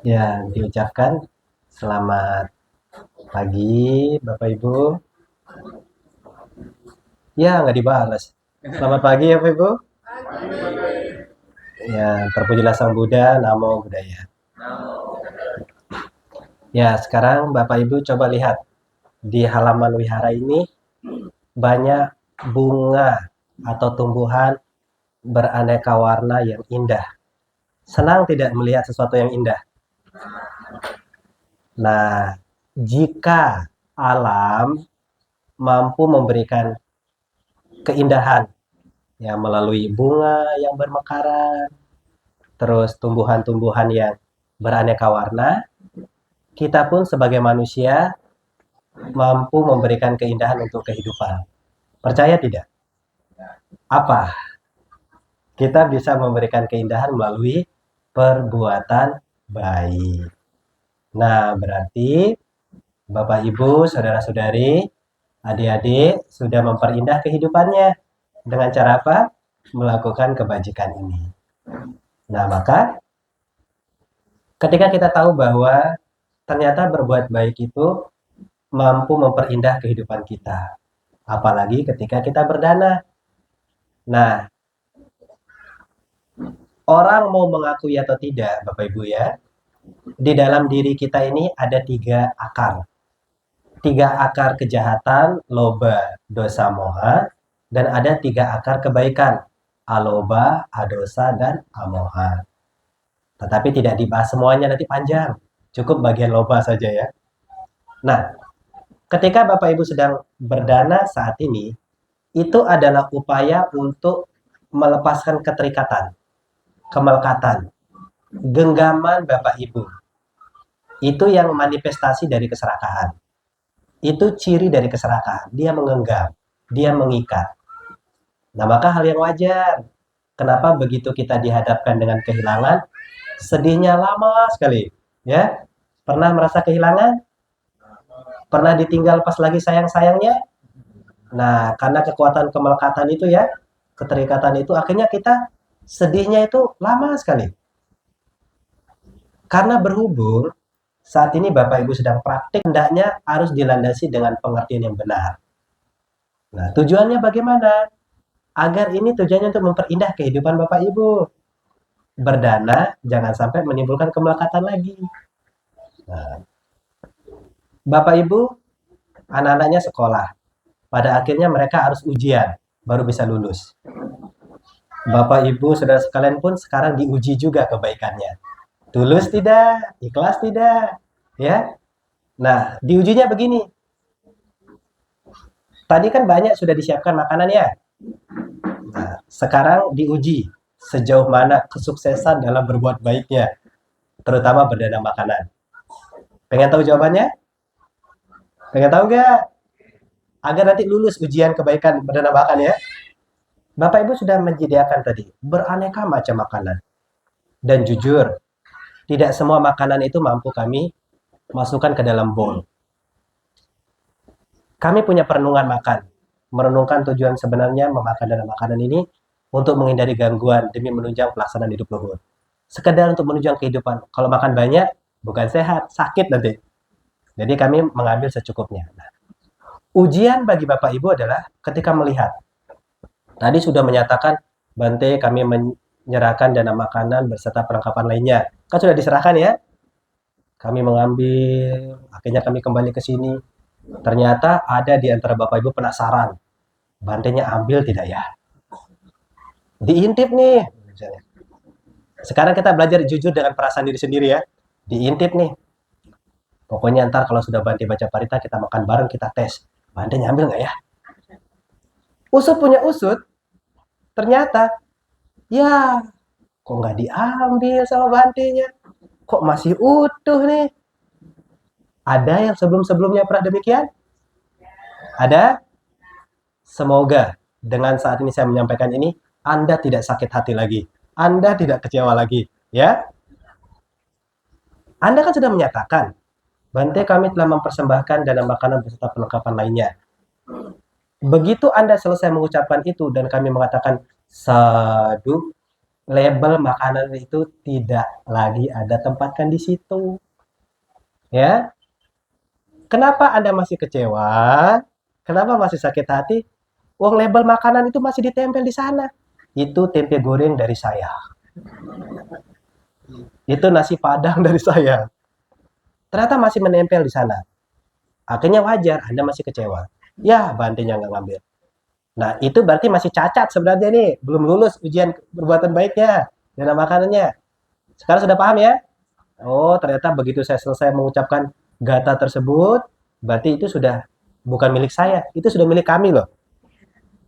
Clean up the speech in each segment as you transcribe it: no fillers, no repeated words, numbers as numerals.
Ya, diucapkan selamat pagi, Bapak Ibu. Ya, nggak dibalas. Selamat pagi ya, Bapak Ibu. Ya, terpujilah Sang Buddha, Namo Buddhaya. Ya, sekarang Bapak Ibu coba lihat. Di halaman wihara ini banyak bunga atau tumbuhan beraneka warna yang indah. Senang tidak melihat sesuatu yang indah? Nah, jika alam mampu memberikan keindahan ya melalui bunga yang bermekaran, terus tumbuhan-tumbuhan yang beraneka warna, kita pun sebagai manusia mampu memberikan keindahan untuk kehidupan. Percaya tidak? Apa? Kita bisa memberikan keindahan melalui perbuatan baik. Nah, berarti Bapak Ibu, saudara-saudari, adik-adik sudah memperindah kehidupannya dengan cara apa? Melakukan kebajikan ini. Nah, maka ketika kita tahu bahwa ternyata berbuat baik itu mampu memperindah kehidupan kita. Apalagi ketika kita berdana. Nah, orang mau mengakui atau tidak, Bapak Ibu ya, di dalam diri kita ini ada 3 akar. 3 akar kejahatan, loba, dosa, moha, dan ada 3 akar kebaikan, aloba, adosa, dan amoha. Tetapi tidak dibahas semuanya, nanti panjang. Cukup bagian loba saja ya. Nah, ketika Bapak Ibu sedang berdana saat ini, itu adalah upaya untuk melepaskan keterikatan, kemelekatan, genggaman Bapak Ibu. Itu yang manifestasi dari keserakahan. Itu ciri dari keserakahan. Dia menggenggam, dia mengikat. Nah, maka hal yang wajar. Kenapa begitu kita dihadapkan dengan kehilangan, sedihnya lama sekali. Ya, pernah merasa kehilangan? Pernah ditinggal pas lagi sayang-sayangnya? Nah, karena kekuatan kemelekatan itu ya, keterikatan itu akhirnya kita sedihnya itu lama sekali. Karena berhubung saat ini Bapak Ibu sedang praktik, hendaknya harus dilandasi dengan pengertian yang benar. Nah, tujuannya bagaimana? Agar ini tujuannya untuk memperindah kehidupan Bapak Ibu. Berdana, jangan sampai menimbulkan kemelekatan lagi. Nah, Bapak Ibu, anak-anaknya sekolah. Pada akhirnya mereka harus ujian, baru bisa lulus. Bapak Ibu, saudara sekalian pun sekarang diuji juga kebaikannya. Tulus tidak? Ikhlas tidak? Ya. Nah, diujinya begini. Tadi kan banyak sudah disiapkan makanan ya. Nah, sekarang diuji sejauh mana kesuksesan dalam berbuat baiknya, terutama berdana makanan. Pengen tahu jawabannya? Pengen tahu nggak? Agar nanti lulus ujian kebaikan berdana makan ya. Bapak Ibu sudah menyediakan tadi beraneka macam makanan. Dan jujur, tidak semua makanan itu mampu kami masukkan ke dalam bowl. Kami punya perenungan makan. Merenungkan tujuan sebenarnya memakan dalam makanan ini untuk menghindari gangguan demi menunjang pelaksanaan hidup luhur. Sekedar untuk menunjang kehidupan. Kalau makan banyak, bukan sehat, sakit nanti. Jadi kami mengambil secukupnya. Nah, ujian bagi Bapak Ibu adalah ketika melihat. Tadi sudah menyatakan, Bante kami menyerahkan dana makanan beserta perlengkapan lainnya. Kan sudah diserahkan ya. Kami mengambil, akhirnya kami kembali ke sini. Ternyata ada di antara Bapak Ibu penasaran. Bantenya ambil tidak ya? Diintip nih. Sekarang kita belajar jujur dengan perasaan diri sendiri ya. Diintip nih. Pokoknya ntar kalau sudah Bante baca parita, kita makan bareng, kita tes. Bante nyambil nggak ya? Usut punya usut, ternyata, ya kok nggak diambil sama Bantenya? Kok masih utuh nih? Ada yang sebelum-sebelumnya pernah demikian? Ada? Semoga dengan saat ini saya menyampaikan ini, Anda tidak sakit hati lagi. Anda tidak kecewa lagi. Ya, Anda kan sudah menyatakan, Bante kami telah mempersembahkan dana makanan beserta perlengkapan lainnya. Begitu Anda selesai mengucapkan itu dan kami mengatakan sadu, label makanan itu tidak lagi ada tempatkan di situ. Ya, kenapa Anda masih kecewa? Kenapa masih sakit hati? Uang label makanan itu masih ditempel di sana. Itu tempe goreng dari saya. Itu nasi padang dari saya. Ternyata masih menempel di sana. Akhirnya wajar Anda masih kecewa. Ya, bantinya nggak ngambil. Nah, itu berarti masih cacat sebenarnya nih. Belum lulus ujian perbuatan baiknya. Dan makanannya. Sekarang sudah paham ya? Oh, ternyata begitu saya selesai mengucapkan gata tersebut, berarti itu sudah bukan milik saya. Itu sudah milik kami loh.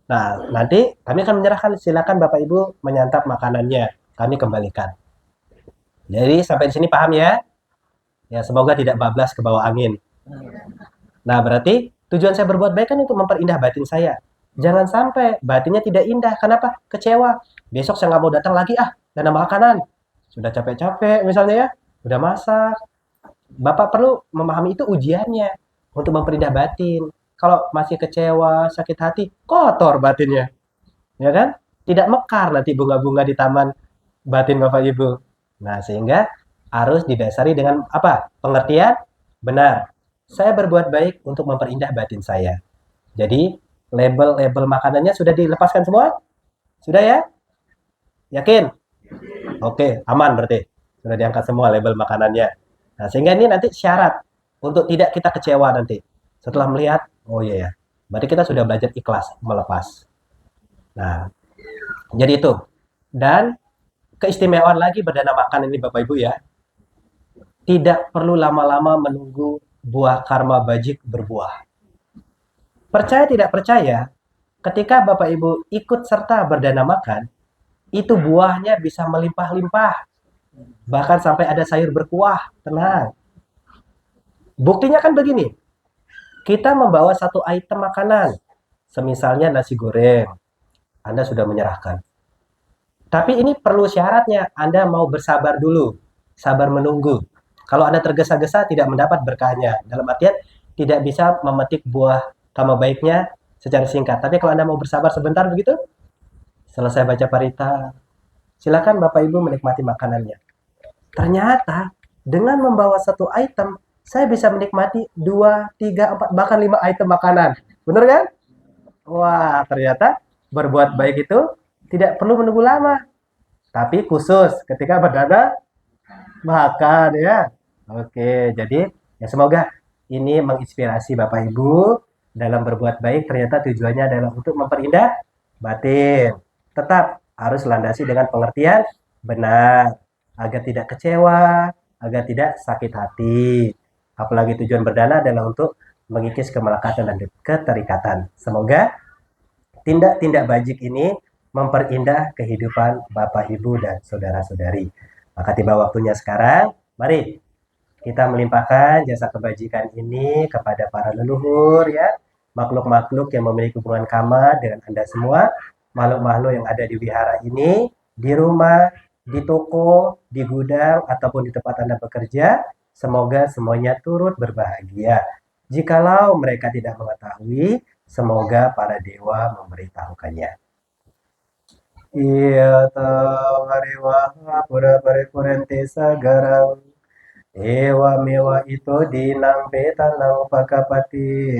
Nah, nanti kami akan menyerahkan. Silakan Bapak Ibu menyantap makanannya. Kami kembalikan. Jadi sampai di sini paham ya? Ya, semoga tidak bablas ke bawah angin. Nah, berarti tujuan saya berbuat baik kan untuk memperindah batin saya. Jangan sampai batinnya tidak indah. Kenapa? Kecewa. Besok saya nggak mau datang lagi dana makanan. Sudah capek-capek misalnya ya. Udah masak. Bapak perlu memahami itu ujiannya untuk memperindah batin. Kalau masih kecewa, sakit hati, kotor batinnya. Ya kan? Tidak mekar nanti bunga-bunga di taman batin Bapak Ibu. Nah, sehingga harus didasari dengan apa? Pengertian benar. Saya berbuat baik untuk memperindah batin saya. Jadi, label-label makanannya sudah dilepaskan semua? Sudah ya? Yakin? Oke, aman berarti. Sudah diangkat semua label makanannya. Nah, sehingga ini nanti syarat untuk tidak kita kecewa nanti. Setelah melihat, oh iya ya, berarti kita sudah belajar ikhlas melepas. Nah, jadi itu. Dan keistimewaan lagi berdana makan ini Bapak Ibu ya, tidak perlu lama-lama menunggu buah karma bajik berbuah. Percaya tidak percaya, ketika Bapak Ibu ikut serta berdana makan, itu buahnya bisa melimpah-limpah. Bahkan sampai ada sayur berkuah. Tenang. Buktinya kan begini. Kita membawa satu item makanan. Semisalnya nasi goreng. Anda sudah menyerahkan. Tapi ini perlu syaratnya. Anda mau bersabar dulu. Sabar menunggu. Kalau Anda tergesa-gesa tidak mendapat berkahnya. Dalam artian tidak bisa memetik buah karma baiknya secara singkat. Tapi kalau Anda mau bersabar sebentar begitu, selesai baca parita, silakan Bapak Ibu menikmati makanannya. Ternyata dengan membawa satu item, saya bisa menikmati 2, 3, 4, bahkan 5 item makanan. Bener kan? Wah, ternyata berbuat baik itu tidak perlu menunggu lama. Tapi khusus ketika berdana makan ya. Oke, jadi ya semoga ini menginspirasi Bapak Ibu dalam berbuat baik. Ternyata tujuannya adalah untuk memperindah batin. Tetap harus landasi dengan pengertian benar agar tidak kecewa, agar tidak sakit hati. Apalagi tujuan berdana adalah untuk mengikis kemelekatan dan keterikatan. Semoga tindak-tindak bajik ini memperindah kehidupan Bapak, Ibu, dan saudara-saudari. Maka tiba waktunya sekarang, mari kita melimpahkan jasa kebajikan ini kepada para leluhur ya, makhluk-makhluk yang memiliki hubungan karma dengan Anda semua, makhluk-makhluk yang ada di wihara ini, di rumah, di toko, di gudang, ataupun di tempat Anda bekerja, semoga semuanya turut berbahagia. Jikalau mereka tidak mengetahui, semoga para dewa memberitahukannya. Iya tahu hari waha pura paripurente sagarang. Ewa mewa itu dinang petanang pakapati.